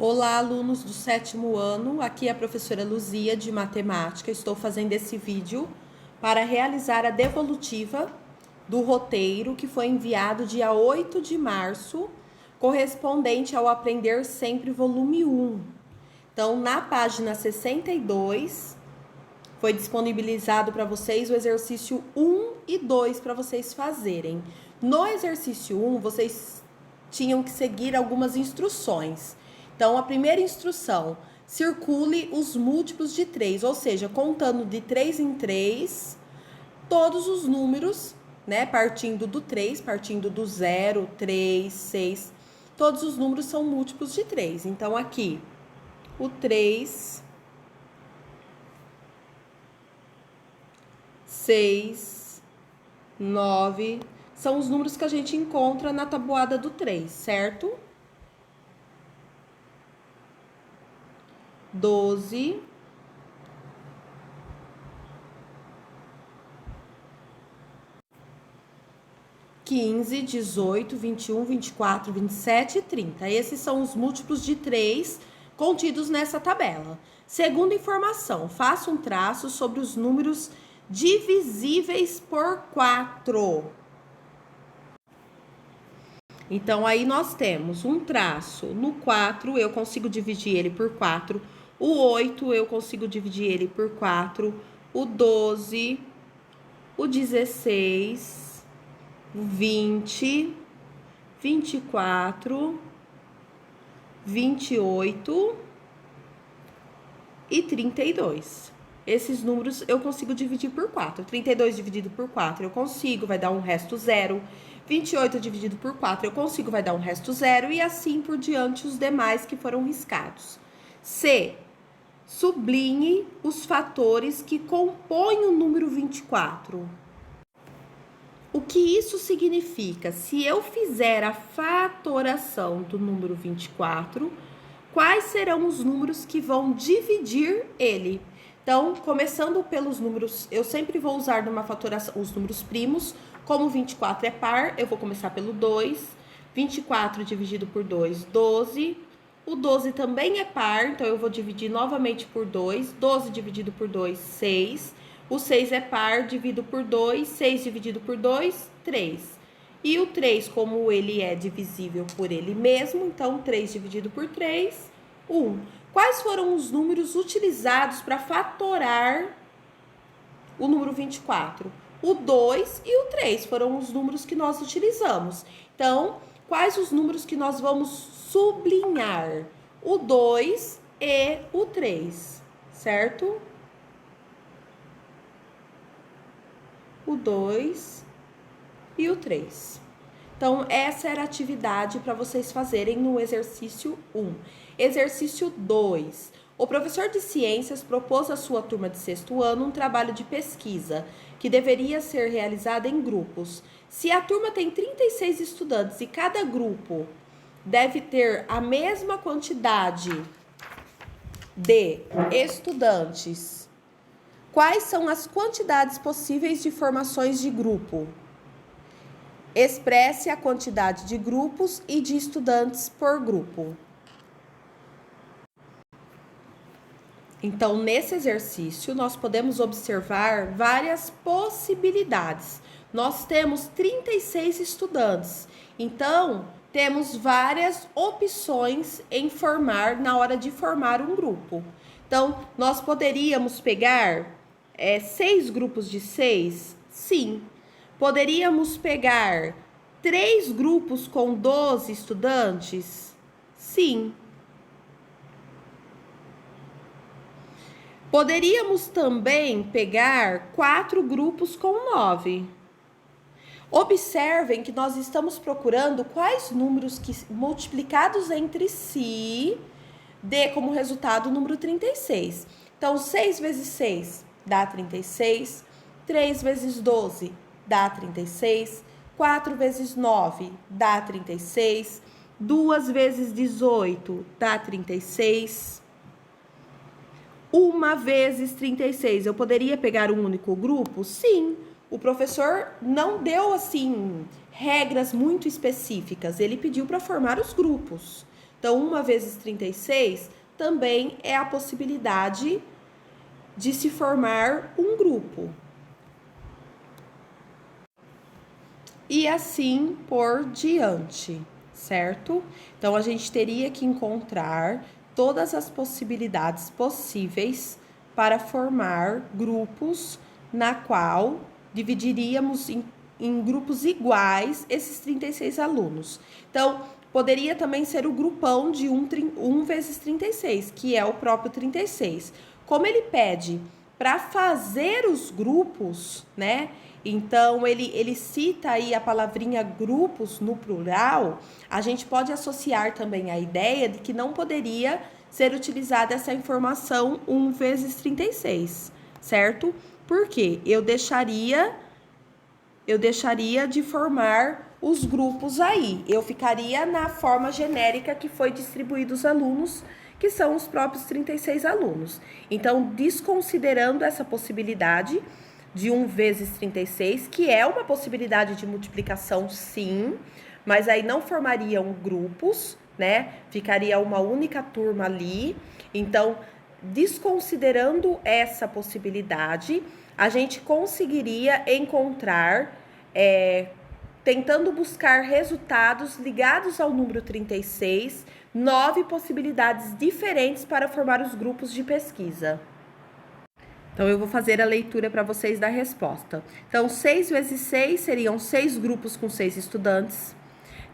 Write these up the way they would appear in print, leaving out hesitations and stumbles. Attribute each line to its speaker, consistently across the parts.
Speaker 1: Olá, alunos do 7º ano, aqui é a professora Luzia de Matemática. Estou fazendo esse vídeo para realizar a devolutiva do roteiro que foi enviado dia 8 de março, correspondente ao Aprender Sempre, volume 1. Então, na página 62, foi disponibilizado para vocês o exercício 1 e 2 para vocês fazerem. No exercício 1, vocês tinham que seguir algumas instruções. Então, a primeira instrução, circule os múltiplos de 3, ou seja, contando de 3 em 3, todos os números, né, partindo do 3, partindo do 0, 3, 6, todos os números são múltiplos de 3. Então, aqui, o 3, 6, 9, são os números que a gente encontra na tabuada do 3, certo? 12, 15, 18, 21, 24, 27 e 30. Esses são os múltiplos de 3 contidos nessa tabela. Segunda informação, faça um traço sobre os números divisíveis por 4. Então, aí nós temos um traço. No 4, eu consigo dividir ele por 4. O 8, eu consigo dividir ele por 4. O 12, o 16, o 20, 24, 28 e 32. Esses números eu consigo dividir por 4. 32 dividido por 4 eu consigo, vai dar um resto 0. 28 dividido por 4 eu consigo, vai dar um resto 0. E assim por diante os demais que foram riscados. C. Sublinhe os fatores que compõem o número 24. O que isso significa? Se eu fizer a fatoração do número 24, quais serão os números que vão dividir ele? Então, começando pelos números, eu sempre vou usar numa fatoração os números primos. Como 24 é par, eu vou começar pelo 2. 24 dividido por 2, 12. O 12 também é par, então eu vou dividir novamente por 2. 12 dividido por 2, 6. O 6 é par, divido por 2. 6 dividido por 2, 3. E o 3, como ele é divisível por ele mesmo, então 3 dividido por 3, 1. Quais foram os números utilizados para fatorar o número 24? O 2 e o 3 foram os números que nós utilizamos. Então, quais os números que nós vamos sublinhar? O 2 e o 3, certo? O 2 e o 3. Então, essa era a atividade para vocês fazerem no exercício 1. Exercício 2. O professor de ciências propôs à sua turma de 6º ano um trabalho de pesquisa que deveria ser realizado em grupos. Se a turma tem 36 estudantes e cada grupo deve ter a mesma quantidade de estudantes, quais são as quantidades possíveis de formações de grupo? Expresse a quantidade de grupos e de estudantes por grupo. Então, nesse exercício, nós podemos observar várias possibilidades. Nós temos 36 estudantes, então temos várias opções em formar, na hora de formar um grupo. Então, nós poderíamos pegar 6 grupos de 6? Sim. Poderíamos pegar 3 grupos com 12 estudantes? Sim. Poderíamos também pegar 4 grupos com 9. Observem que nós estamos procurando quais números que multiplicados entre si dê como resultado o número 36. Então, 6 vezes 6 dá 36, 3 vezes 12 dá 36, 4 vezes 9 dá 36, 2 vezes 18 dá 36, 1 vezes 36. Eu poderia pegar um único grupo? Sim. O professor não deu, assim, regras muito específicas. Ele pediu para formar os grupos. Então, 1 vezes 36 também é a possibilidade de se formar um grupo. E assim por diante, certo? Então, a gente teria que encontrar todas as possibilidades possíveis para formar grupos na qual dividiríamos em grupos iguais esses 36 alunos. Então, poderia também ser o grupão de 1 vezes 36, que é o próprio 36. Como ele pede para fazer os grupos, né? Então, ele cita aí a palavrinha grupos no plural, a gente pode associar também a ideia de que não poderia ser utilizada essa informação 1 vezes 36, certo? Porque eu deixaria de formar os grupos aí. Eu ficaria na forma genérica que foi distribuído os alunos, que são os próprios 36 alunos. Então, desconsiderando essa possibilidade de 1 vezes 36, que é uma possibilidade de multiplicação, sim, mas aí não formariam grupos, né? Ficaria uma única turma ali. Então, desconsiderando essa possibilidade, a gente conseguiria encontrar, tentando buscar resultados ligados ao número 36, 9 possibilidades diferentes para formar os grupos de pesquisa. Então, eu vou fazer a leitura para vocês da resposta. Então, 6 vezes 6 seriam 6 grupos com 6 estudantes.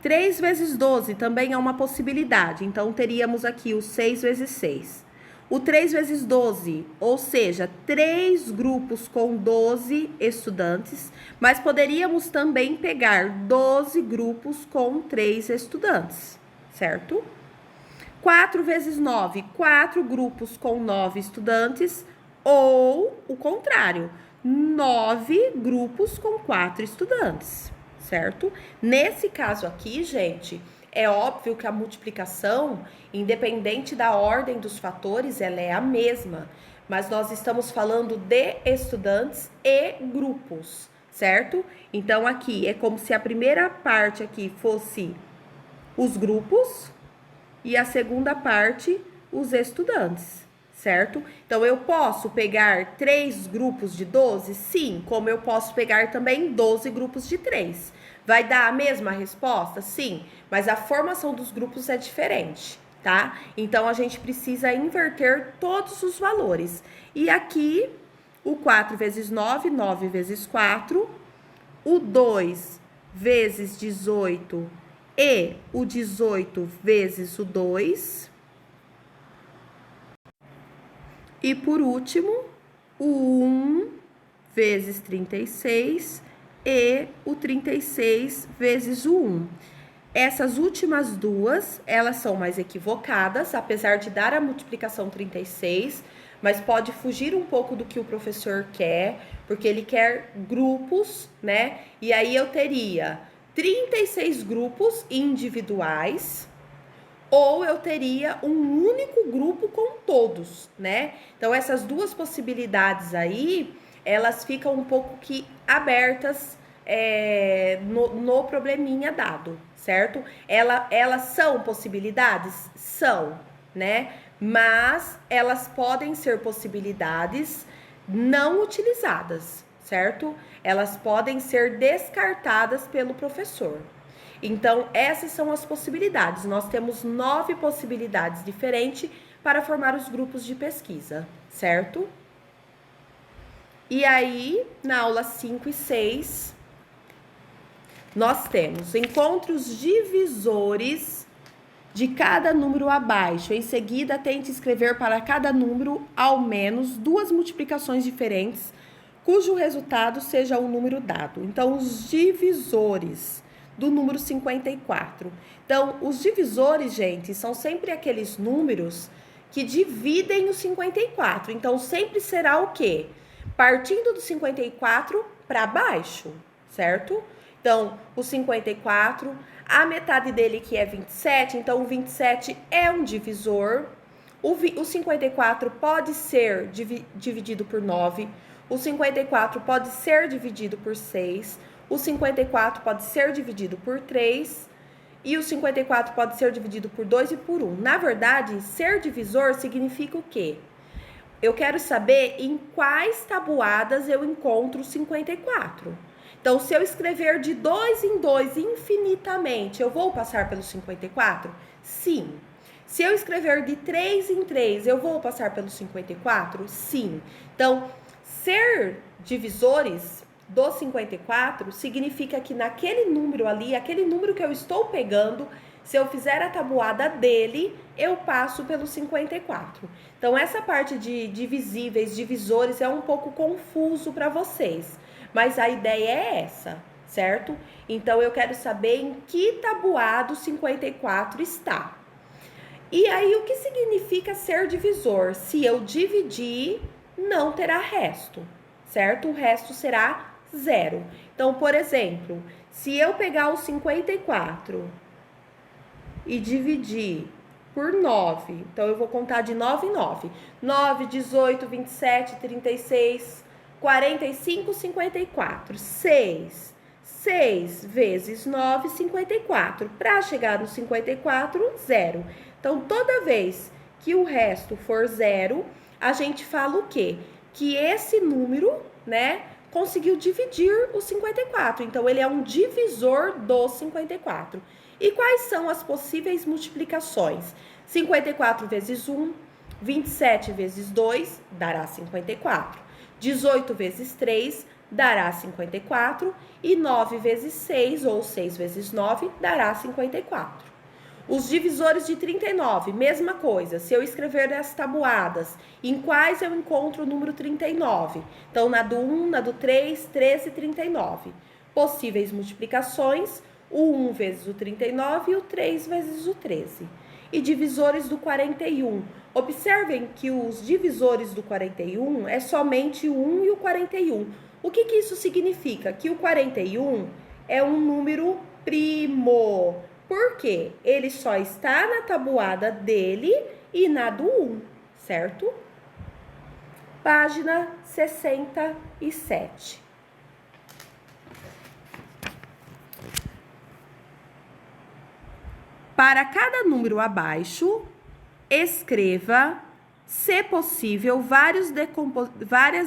Speaker 1: 3 vezes 12 também é uma possibilidade. Então, teríamos aqui o 6 vezes 6. O 3 vezes 12, ou seja, 3 grupos com 12 estudantes, mas poderíamos também pegar 12 grupos com 3 estudantes, certo? 4 vezes 9, 4 grupos com 9 estudantes, ou o contrário, 9 grupos com 4 estudantes, certo? Nesse caso aqui, gente, é óbvio que a multiplicação, independente da ordem dos fatores, ela é a mesma, mas nós estamos falando de estudantes e grupos, certo? Então, aqui é como se a primeira parte aqui fosse os grupos e a segunda parte os estudantes, certo? Então, eu posso pegar 3 grupos de 12? Sim, como eu posso pegar também 12 grupos de 3. Vai dar a mesma resposta? Sim, mas a formação dos grupos é diferente, tá? Então, a gente precisa inverter todos os valores. E aqui, o 4 vezes 9, 9 vezes 4, o 2 vezes 18 e o 18 vezes o 2. E por último, o 1 vezes 36 e o 36 vezes o 1. Essas últimas duas, elas são mais equivocadas, apesar de dar a multiplicação 36, mas pode fugir um pouco do que o professor quer, porque ele quer grupos, né? E aí eu teria 36 grupos individuais, ou eu teria um único grupo com todos, né? Então, essas duas possibilidades aí, elas ficam um pouco que abertas no probleminha dado, certo? Elas são possibilidades? São, né? Mas elas podem ser possibilidades não utilizadas, certo? Elas podem ser descartadas pelo professor. Então, essas são as possibilidades. Nós temos 9 possibilidades diferentes para formar os grupos de pesquisa, certo? E aí, na aula 5 e 6, nós temos encontre os divisores de cada número abaixo. Em seguida, tente escrever para cada número ao menos 2 multiplicações diferentes, cujo resultado seja o número dado. Então, os divisores do número 54. Então, os divisores, gente, são sempre aqueles números que dividem o 54. Então, sempre será o quê? Partindo do 54 para baixo, certo? Então, o 54, a metade dele que é 27, então o 27 é um divisor. O 54 pode ser dividido por 9, o 54 pode ser dividido por 6, o 54 pode ser dividido por 3 E o 54 pode ser dividido por 2 e por 1. Na verdade, ser divisor significa o quê? Eu quero saber em quais tabuadas eu encontro o 54. Então, se eu escrever de 2 em 2 infinitamente, eu vou passar pelo 54? Sim. Se eu escrever de 3 em 3, eu vou passar pelo 54? Sim. Então, ser divisores do 54 significa que naquele número ali, aquele número que eu estou pegando, se eu fizer a tabuada dele, eu passo pelo 54. Então, essa parte de divisíveis, divisores, é um pouco confuso para vocês. Mas a ideia é essa, certo? Então, eu quero saber em que tabuado 54 está. E aí, o que significa ser divisor? Se eu dividir, não terá resto, certo? O resto será 0. Então, por exemplo, se eu pegar o 54 e dividir por 9, então eu vou contar de 9 em 9. 9, 18, 27, 36, 45, 54. 6. 6 vezes 9, 54. Para chegar no 54, 0. Então, toda vez que o resto for 0, a gente fala o quê? Que esse número, né, conseguiu dividir o 54. Então, ele é um divisor do 54. E quais são as possíveis multiplicações? 54 vezes 1, 27 vezes 2, dará 54. 18 vezes 3, dará 54. E 9 vezes 6, ou 6 vezes 9, dará 54. Os divisores de 39, mesma coisa. Se eu escrever as tabuadas, em quais eu encontro o número 39? Então, na do 1, na do 3, 13 e 39. Possíveis multiplicações, o 1 vezes o 39 e o 3 vezes o 13. E divisores do 41. Observem que os divisores do 41 é somente o 1 e o 41. O que isso significa? Que o 41 é um número primo. Por quê? Ele só está na tabuada dele e na do 1, certo? Página 67. Para cada número abaixo, escreva, se possível, várias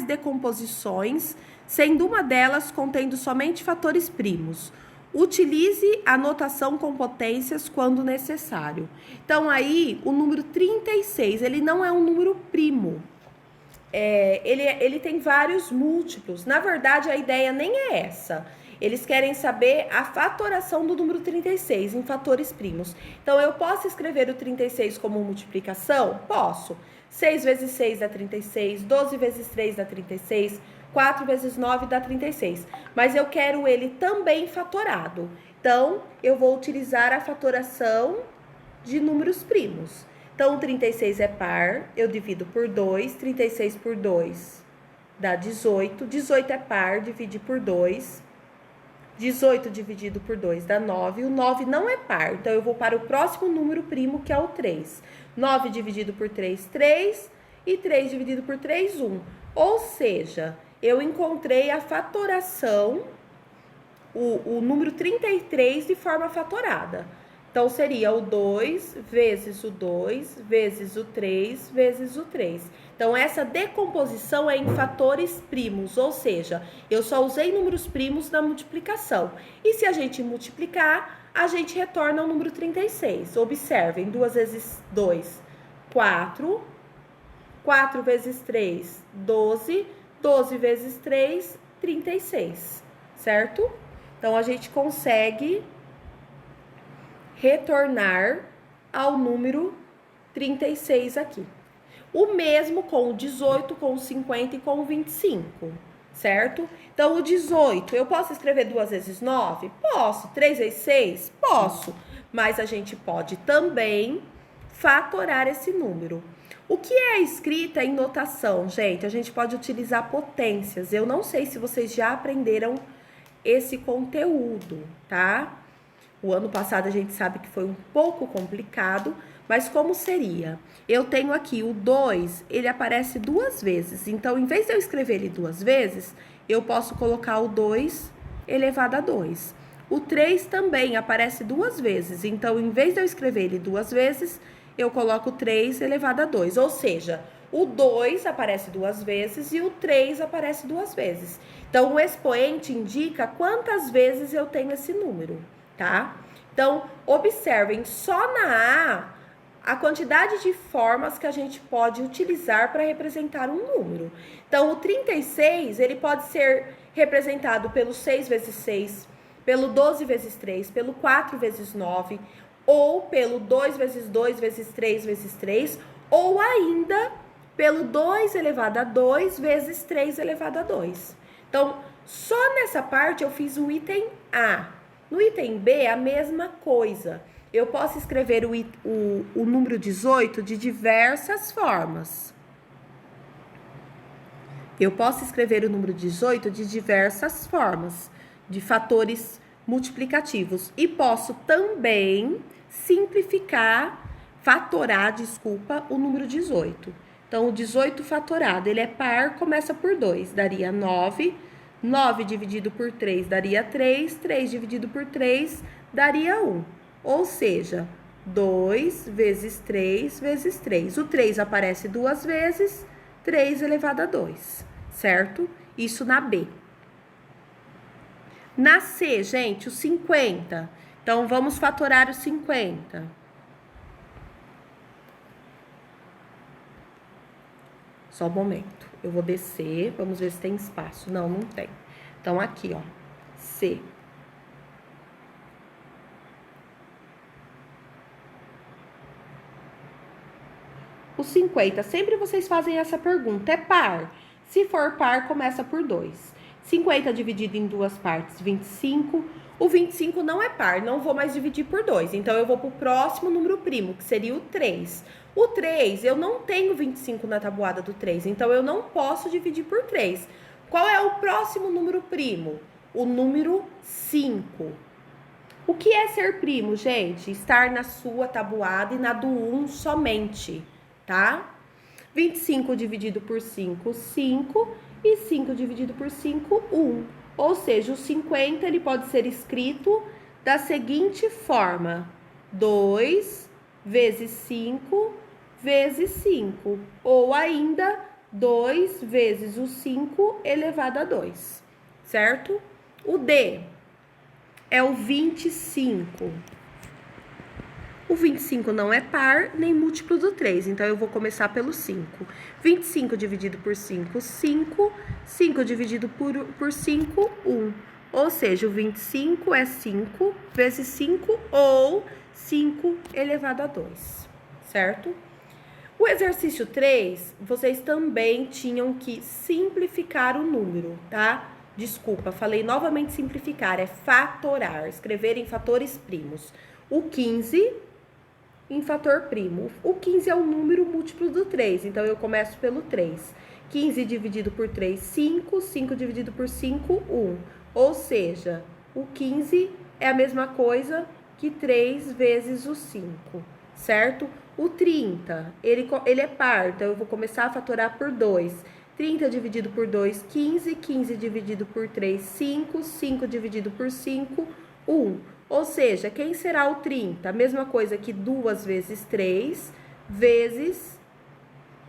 Speaker 1: decomposições, sendo uma delas contendo somente fatores primos. Utilize a notação com potências quando necessário. Então, aí, o número 36, ele não é um número primo. Ele tem vários múltiplos. Na verdade, a ideia nem é essa. Eles querem saber a fatoração do número 36 em fatores primos. Então, eu posso escrever o 36 como multiplicação? Posso. 6 vezes 6 dá 36, 12 vezes 3 dá 36, 4 vezes 9 dá 36. Mas eu quero ele também fatorado. Então, eu vou utilizar a fatoração de números primos. Então, 36 é par, eu divido por 2, 36 por 2 dá 18. 18 é par, divide por 2. 18 dividido por 2 dá 9. O 9 não é par, então eu vou para o próximo número primo, que é o 3. 9 dividido por 3, 3. E 3 dividido por 3, 1. Ou seja, eu encontrei a fatoração, o número 33 de forma fatorada. Então, seria o 2 vezes o 2 vezes o 3 vezes o 3. Então, essa decomposição é em fatores primos, ou seja, eu só usei números primos na multiplicação. E se a gente multiplicar, a gente retorna o número 36. Observem, 2 vezes 2, 4. 4 vezes 3, 12. 12 vezes 3, 36, certo? Então, a gente consegue retornar ao número 36 aqui. O mesmo com o 18, com o 50 e com o 25, certo? Então, o 18, eu posso escrever 2 vezes 9? Posso. 3 vezes 6? Posso. Mas a gente pode também fatorar esse número. O que é escrita em notação, gente? A gente pode utilizar potências. Eu não sei se vocês já aprenderam esse conteúdo, tá? O ano passado a gente sabe que foi um pouco complicado, mas como seria? Eu tenho aqui o 2, ele aparece 2 vezes. Então, em vez de eu escrever ele 2 vezes, eu posso colocar o 2 elevado a 2. O 3 também aparece duas vezes, então, em vez de eu escrever ele duas vezes, eu coloco 3 elevado a 2, ou seja, o 2 aparece duas vezes e o 3 aparece duas vezes. Então, o expoente indica quantas vezes eu tenho esse número, tá? Então, observem, só na a quantidade de formas que a gente pode utilizar para representar um número. Então, o 36, ele pode ser representado pelo 6 vezes 6, pelo 12 vezes 3, pelo 4 vezes 9, ou pelo 2 vezes 2 vezes 3 vezes 3, ou ainda pelo 2 elevado a 2 vezes 3 elevado a 2. Então, só nessa parte eu fiz o item A. No item B, a mesma coisa. Eu posso escrever o número 18 de diversas formas. Eu posso escrever o número 18 de diversas formas, de fatores multiplicativos. E posso também fatorar, o número 18. Então, o 18 fatorado, ele é par, começa por 2, daria 9. 9 dividido por 3 daria 3. 3 dividido por 3 daria 1. Ou seja, 2 vezes 3 vezes 3. O 3 aparece duas vezes, 3 elevado a 2, certo? Isso na B. Na C, gente, o 50. Então, vamos fatorar o 50. Só um momento. Eu vou descer, vamos ver se tem espaço. Não, não tem. Então, aqui, ó, C. O 50, sempre vocês fazem essa pergunta, é par? Se for par, começa por 2. 50 dividido em duas partes, 25. O 25 não é par, não vou mais dividir por 2. Então, eu vou para o próximo número primo, que seria o 3. O 3, eu não tenho 25 na tabuada do 3, então eu não posso dividir por 3. Qual é o próximo número primo? O número 5. O que é ser primo, gente? Estar na sua tabuada e na do 1 somente, tá? 25 dividido por 5, 5. E 5 dividido por 5, 1. Ou seja, o 50 ele pode ser escrito da seguinte forma: 2 vezes 5 vezes 5. Ou ainda, 2 vezes o 5 elevado a 2. Certo? O D é o 25. O 25 não é par, nem múltiplo do 3, então eu vou começar pelo 5. 25 dividido por 5, 5. 5 dividido por 5, 1. Ou seja, o 25 é 5 vezes 5 ou 5 elevado a 2, certo? O exercício 3, vocês também tinham que simplificar o número, tá? Desculpa, falei novamente simplificar, é fatorar, escrever em fatores primos. O 15 em fator primo. O 15 é um número múltiplo do 3, então eu começo pelo 3. 15 dividido por 3, 5. 5 dividido por 5, 1. Ou seja, o 15 é a mesma coisa que 3 vezes o 5, certo? O 30, ele é par, então eu vou começar a fatorar por 2. 30 dividido por 2, 15. 15 dividido por 3, 5. 5 dividido por 5, 1. Ou seja, quem será o 30? A mesma coisa que 2 vezes 3 vezes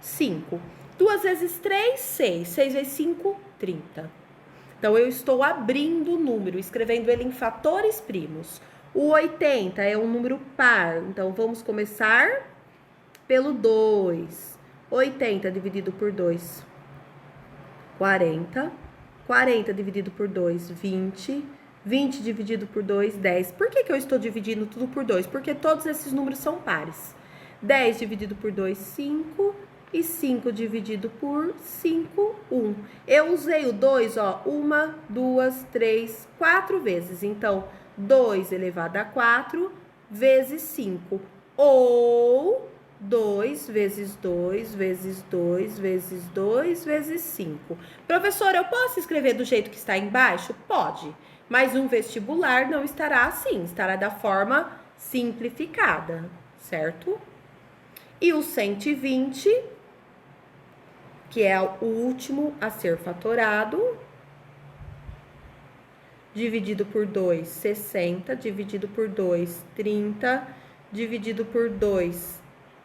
Speaker 1: 5. 2 vezes 3, 6. 6 vezes 5, 30. Então, eu estou abrindo o número, escrevendo ele em fatores primos. O 80 é um número par, então vamos começar pelo 2. 80 dividido por 2, 40. 40 dividido por 2, 20. 20 dividido por 2, 10. Por que eu estou dividindo tudo por 2? Porque todos esses números são pares. 10 dividido por 2, 5. E 5 dividido por 5, 1. Eu usei o 2, ó, 1, 2, 3, 4 vezes. Então, 2 elevado a 4 vezes 5. Ou 2 vezes 2 vezes 2 vezes 2 vezes 5. Professora, eu posso escrever do jeito que está embaixo? Pode. Mas um vestibular não estará assim, estará da forma simplificada, certo? E o 120, que é o último a ser fatorado, dividido por 2, 60, dividido por 2, 30, dividido por 2,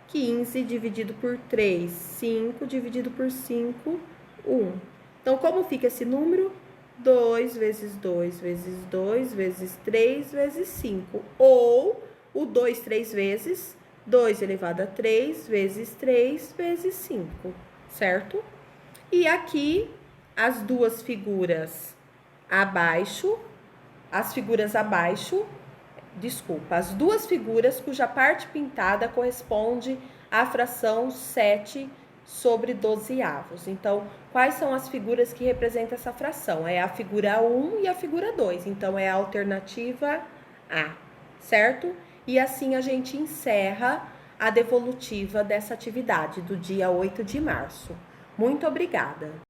Speaker 1: 15, dividido por 3, 5, dividido por 5, 1. Então, como fica esse número? 2 vezes 2 vezes 2 vezes 3 vezes 5. Ou o 2 3 vezes, 2 elevado a 3 vezes 3 vezes 5, certo? E aqui, as duas figuras abaixo, as duas figuras cuja parte pintada corresponde à fração 7 sobre 12avos. Então, quais são as figuras que representam essa fração? É a figura 1 e a figura 2. Então, é a alternativa A, certo? E assim a gente encerra a devolutiva dessa atividade do dia 8 de março. Muito obrigada!